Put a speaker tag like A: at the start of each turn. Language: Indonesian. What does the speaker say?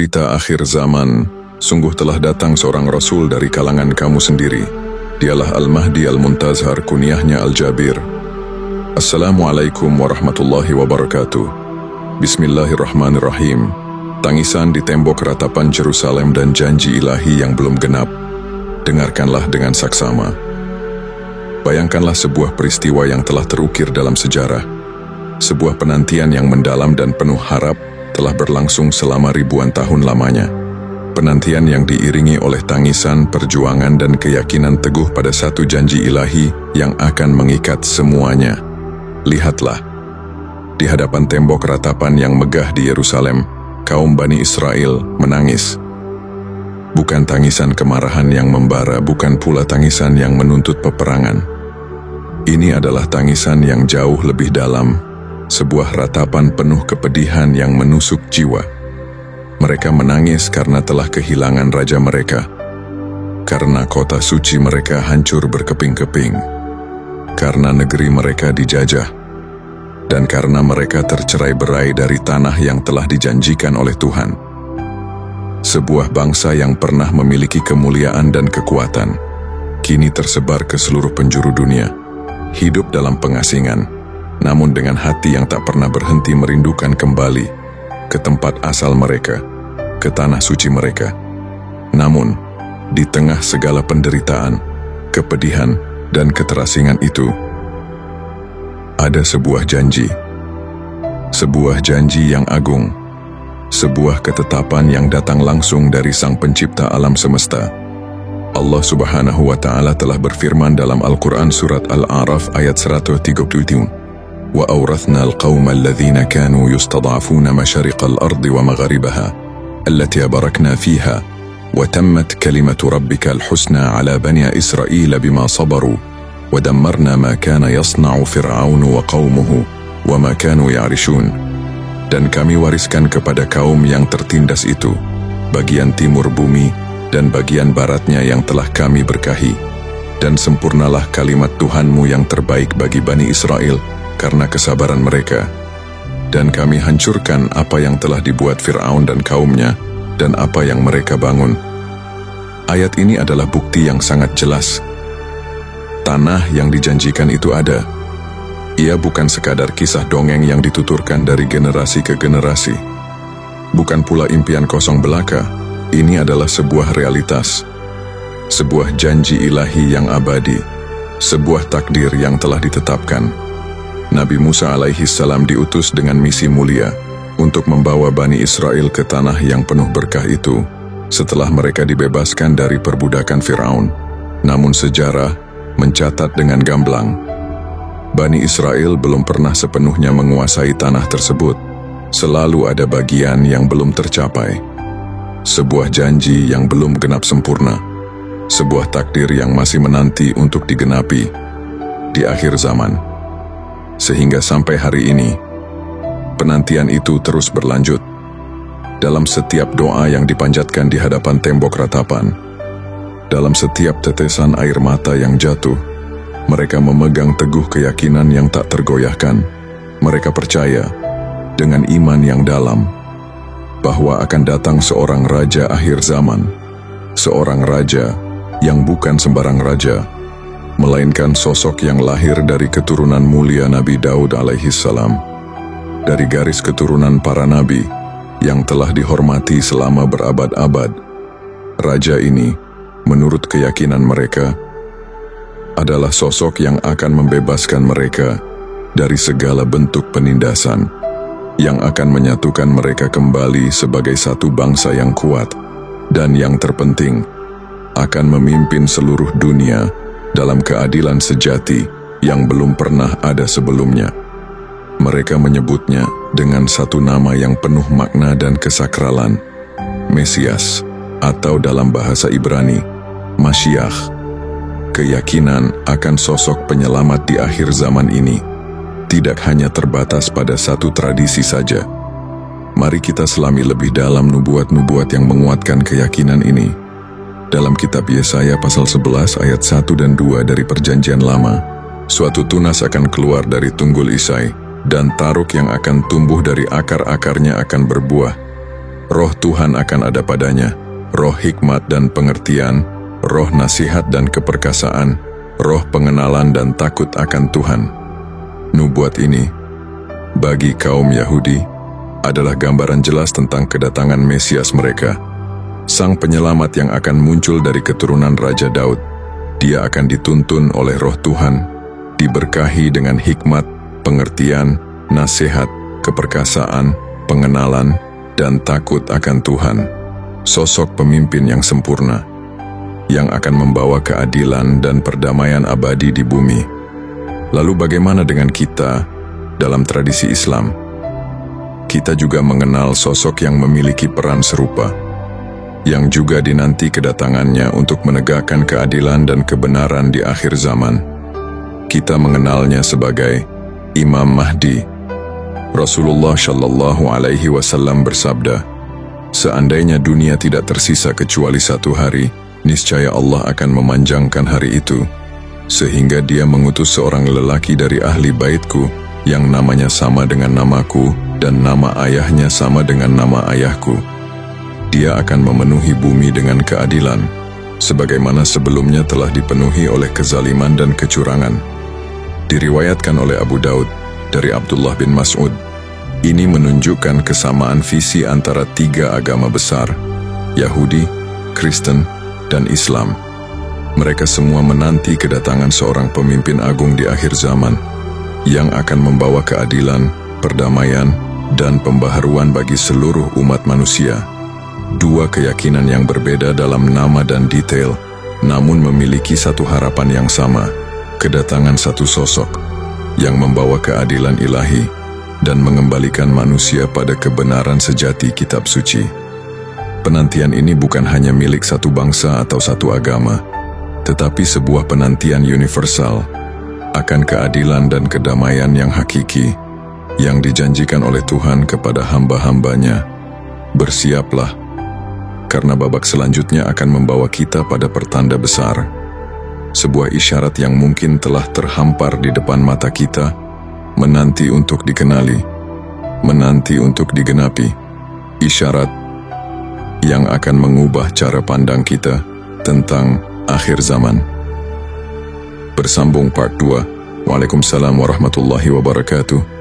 A: berita akhir zaman, sungguh telah datang seorang Rasul dari kalangan kamu sendiri. Dialah Al-Mahdi Al-Muntazhar, kunyahnya Al-Jabir. Assalamualaikum warahmatullahi wabarakatuh. Bismillahirrahmanirrahim. Tangisan di tembok ratapan Jerusalem dan janji ilahi yang belum genap. Dengarkanlah dengan saksama. Bayangkanlah sebuah peristiwa yang telah terukir dalam sejarah. Sebuah penantian yang mendalam dan penuh harap telah berlangsung selama ribuan tahun lamanya. Penantian yang diiringi oleh tangisan, perjuangan, dan keyakinan teguh pada satu janji ilahi yang akan mengikat semuanya. Lihatlah, di hadapan tembok ratapan yang megah di Yerusalem, kaum Bani Israel menangis. Bukan tangisan kemarahan yang membara, bukan pula tangisan yang menuntut peperangan. Ini adalah tangisan yang jauh lebih dalam, sebuah ratapan penuh kepedihan yang menusuk jiwa. Mereka menangis karena telah kehilangan raja mereka, karena kota suci mereka hancur berkeping-keping, karena negeri mereka dijajah, dan karena mereka tercerai-berai dari tanah yang telah dijanjikan oleh Tuhan. Sebuah bangsa yang pernah memiliki kemuliaan dan kekuatan, kini tersebar ke seluruh penjuru dunia, hidup dalam pengasingan, namun dengan hati yang tak pernah berhenti merindukan kembali ke tempat asal mereka, ke tanah suci mereka. Namun, di tengah segala penderitaan, kepedihan, dan keterasingan itu, ada sebuah janji yang agung, sebuah ketetapan yang datang langsung dari Sang Pencipta alam semesta. Allah Subhanahu wa Ta'ala telah berfirman dalam Al-Quran surat Al-A'raf ayat 137, "Wa awrathna al-qawma alladhina kanu yustad'afuna masyariqa al-ardi wa magharibaha, allati barakna fiha, wa tammat kalimatu rabbika al-husna ala bani Israila bima sabaru, wa dammarna ma kana yasna'u fir'aunu wa qawmuhu, wa ma kanu ya'rishun." Dan kami wariskan kepada kaum yang tertindas itu bagian timur bumi dan bagian baratnya yang telah kami berkahi. Dan sempurnalah kalimat Tuhanmu yang terbaik bagi Bani Israel karena kesabaran mereka. Dan kami hancurkan apa yang telah dibuat Fir'aun dan kaumnya dan apa yang mereka bangun. Ayat ini adalah bukti yang sangat jelas. Tanah yang dijanjikan itu ada. Ia bukan sekadar kisah dongeng yang dituturkan dari generasi ke generasi. Bukan pula impian kosong belaka. Ini adalah sebuah realitas. Sebuah janji ilahi yang abadi. Sebuah takdir yang telah ditetapkan. Nabi Musa alaihi salam diutus dengan misi mulia untuk membawa Bani Israel ke tanah yang penuh berkah itu setelah mereka dibebaskan dari perbudakan Fir'aun. Namun sejarah mencatat dengan gamblang, Bani Israel belum pernah sepenuhnya menguasai tanah tersebut. Selalu ada bagian yang belum tercapai. Sebuah janji yang belum genap sempurna. Sebuah takdir yang masih menanti untuk digenapi di akhir zaman. Sehingga sampai hari ini, penantian itu terus berlanjut. Dalam setiap doa yang dipanjatkan di hadapan tembok ratapan, dalam setiap tetesan air mata yang jatuh, mereka memegang teguh keyakinan yang tak tergoyahkan. Mereka percaya dengan iman yang dalam bahwa akan datang seorang raja akhir zaman, seorang raja yang bukan sembarang raja, melainkan sosok yang lahir dari keturunan mulia Nabi Daud alaihi salam, dari garis keturunan para nabi yang telah dihormati selama berabad-abad. Raja ini, menurut keyakinan mereka, adalah sosok yang akan membebaskan mereka dari segala bentuk penindasan, yang akan menyatukan mereka kembali sebagai satu bangsa yang kuat, dan yang terpenting, akan memimpin seluruh dunia dalam keadilan sejati yang belum pernah ada sebelumnya. Mereka menyebutnya dengan satu nama yang penuh makna dan kesakralan, Mesias, atau dalam bahasa Ibrani, Masyiach. Keyakinan akan sosok penyelamat di akhir zaman ini tidak hanya terbatas pada satu tradisi saja. Mari kita selami lebih dalam nubuat-nubuat yang menguatkan keyakinan ini. Dalam kitab Yesaya pasal 11 ayat 1 dan 2 dari Perjanjian Lama, suatu tunas akan keluar dari tunggul Isai, dan taruk yang akan tumbuh dari akar-akarnya akan berbuah. Roh Tuhan akan ada padanya, roh hikmat dan pengertian, roh nasihat dan keperkasaan, roh pengenalan dan takut akan Tuhan. Nubuat ini, bagi kaum Yahudi, adalah gambaran jelas tentang kedatangan Mesias mereka, sang penyelamat yang akan muncul dari keturunan Raja Daud. Dia akan dituntun oleh roh Tuhan, diberkahi dengan hikmat, pengertian, nasihat, keperkasaan, pengenalan, dan takut akan Tuhan. Sosok pemimpin yang sempurna, yang akan membawa keadilan dan perdamaian abadi di bumi. Lalu bagaimana dengan kita dalam tradisi Islam? Kita juga mengenal sosok yang memiliki peran serupa, yang juga dinanti kedatangannya untuk menegakkan keadilan dan kebenaran di akhir zaman. Kita mengenalnya sebagai Imam Mahdi. Rasulullah Shallallahu Alaihi Wasallam bersabda, "Seandainya dunia tidak tersisa kecuali satu hari, niscaya Allah akan memanjangkan hari itu, sehingga Dia mengutus seorang lelaki dari ahli baitku yang namanya sama dengan namaku dan nama ayahnya sama dengan nama ayahku. Dia akan memenuhi bumi dengan keadilan, sebagaimana sebelumnya telah dipenuhi oleh kezaliman dan kecurangan." Diriwayatkan oleh Abu Daud dari Abdullah bin Mas'ud. Ini menunjukkan kesamaan visi antara tiga agama besar, Yahudi, Kristen, dan Islam. Mereka semua menanti kedatangan seorang pemimpin agung di akhir zaman, yang akan membawa keadilan, perdamaian, dan pembaharuan bagi seluruh umat manusia. Dua keyakinan yang berbeda dalam nama dan detail, namun memiliki satu harapan yang sama, kedatangan satu sosok yang membawa keadilan ilahi dan mengembalikan manusia pada kebenaran sejati kitab suci. Penantian ini bukan hanya milik satu bangsa atau satu agama, tetapi sebuah penantian universal akan keadilan dan kedamaian yang hakiki yang dijanjikan oleh Tuhan kepada hamba-hambanya. Bersiaplah, karena babak selanjutnya akan membawa kita pada pertanda besar. Sebuah isyarat yang mungkin telah terhampar di depan mata kita, menanti untuk dikenali, menanti untuk digenapi. Isyarat yang akan mengubah cara pandang kita tentang akhir zaman. Bersambung part 2. Waalaikumsalam warahmatullahi wabarakatuh.